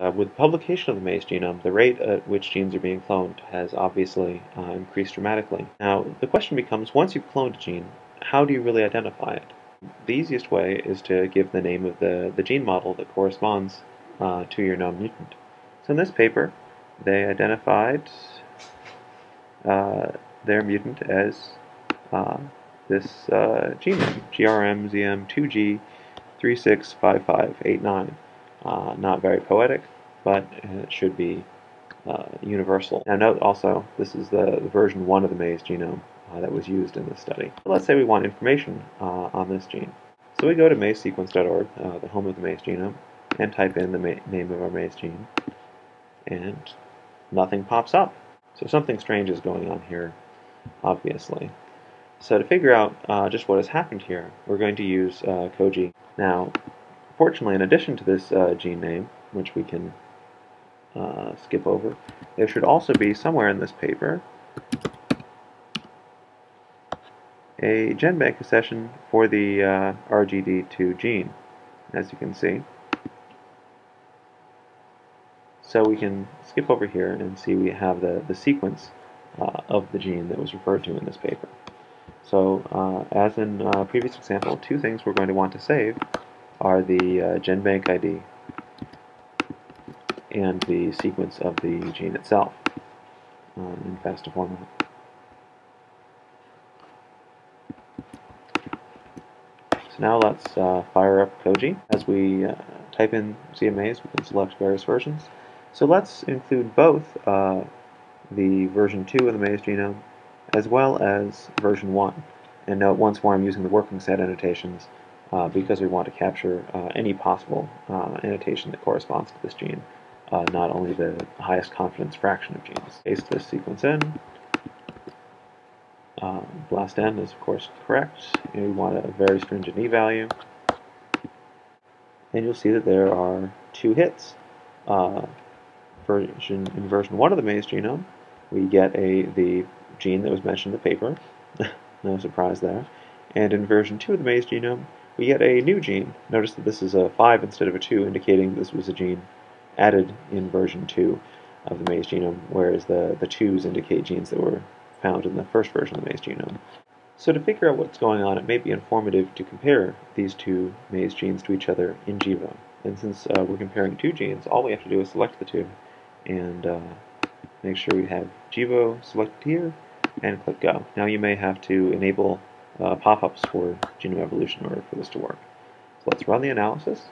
With publication of the maize genome, the rate at which genes are being cloned has obviously increased dramatically. Now, the question becomes, once you've cloned a gene, how do you really identify it? The easiest way is to give the name of the gene model that corresponds to your known mutant. So in this paper, they identified their mutant as this gene name, GRMZM2G365589. Not very poetic, but it should be universal. Now note also, this is the version 1 of the maize genome that was used in this study. So let's say we want information on this gene. So we go to maizesequence.org, the home of the maize genome, and type in the name of our maize gene, and nothing pops up. So something strange is going on here, obviously. So to figure out just what has happened here, we're going to use CoGe. Now, fortunately, in addition to this gene name, which we can skip over, there should also be somewhere in this paper a GenBank accession for the RGD2 gene, as you can see. So we can skip over here and see we have the sequence of the gene that was referred to in this paper. So as in previous example, two things we're going to want to save are the GenBank ID and the sequence of the gene itself in FASTA format. So now let's fire up CoGe. As we type in CMAs, we can select various versions. So let's include both the version 2 of the maize genome as well as version 1. And note once more I'm using the working set annotations because we want to capture any possible annotation that corresponds to this gene, not only the highest confidence fraction of genes. Paste this sequence in. Blast N is of course correct. And we want a very stringent e-value. And you'll see that there are two hits. In version 1 of the maize genome, we get the gene that was mentioned in the paper. No surprise there. And in version 2 of the maize genome, we get a new gene. Notice that this is a 5 instead of a 2, indicating this was a gene added in version 2 of the maize genome, whereas the 2s indicate genes that were found in the first version of the maize genome. So to figure out what's going on, it may be informative to compare these two maize genes to each other in vivo. And since we're comparing two genes, all we have to do is select the two and make sure we have GEVO selected here and click Go. Now you may have to enable pop-ups for genome evolution in order for this to work. So let's run the analysis,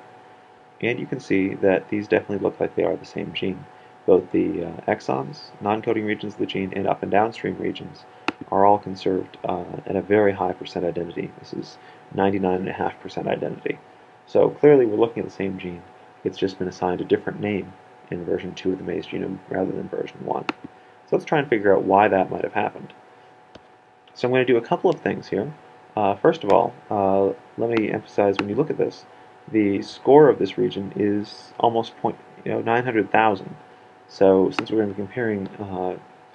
and you can see that these definitely look like they are the same gene. Both the exons, non-coding regions of the gene, and up and downstream regions are all conserved at a very high percent identity. This is 99.5% identity. So clearly we're looking at the same gene. It's just been assigned a different name in version 2 of the maize genome rather than version 1. So let's try and figure out why that might have happened. So I'm going to do a couple of things here. First of all, let me emphasize when you look at this, the score of this region is almost 900,000. So since we're going to be comparing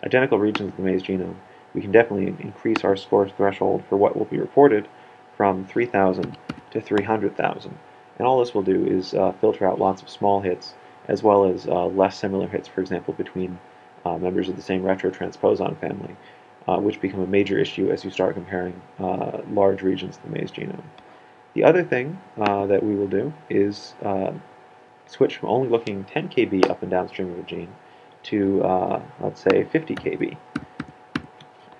identical regions of the maize genome, we can definitely increase our score threshold for what will be reported from 3,000 to 300,000. And all this will do is filter out lots of small hits as well as less similar hits, for example, between members of the same retrotransposon family, which become a major issue as you start comparing large regions of the maize genome. The other thing that we will do is switch from only looking 10 kb up and downstream of a gene to, let's say, 50 kb.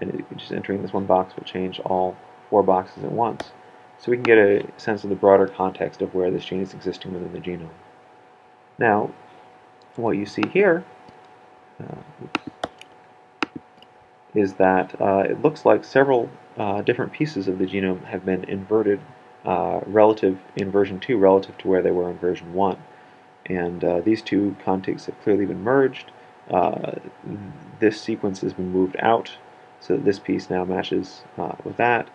And just entering this one box will change all 4 boxes at once. So we can get a sense of the broader context of where this gene is existing within the genome. Now, what you see here is that it looks like several different pieces of the genome have been inverted in version 2 relative to where they were in version 1. And these two contigs have clearly been merged. This sequence has been moved out, so that this piece now matches with that.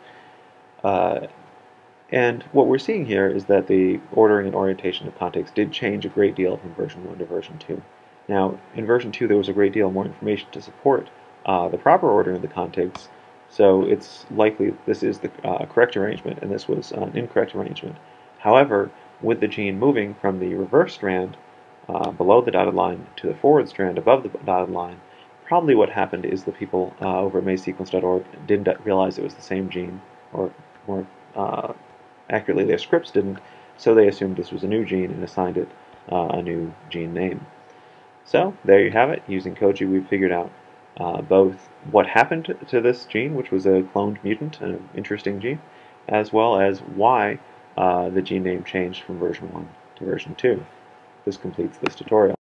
And what we're seeing here is that the ordering and orientation of contigs did change a great deal from version 1 to version 2. Now, in version 2 there was a great deal more information to support the proper ordering of the contigs, so it's likely this is the correct arrangement and this was an incorrect arrangement. However, with the gene moving from the reverse strand below the dotted line to the forward strand above the dotted line, probably what happened is the people over at maizesequence.org didn't realize it was the same gene, or more accurately, their scripts didn't, so they assumed this was a new gene and assigned it a new gene name. So there you have it. Using CoGe, we've figured out both what happened to this gene, which was a cloned mutant, an interesting gene, as well as why the gene name changed from version 1 to version 2. This completes this tutorial.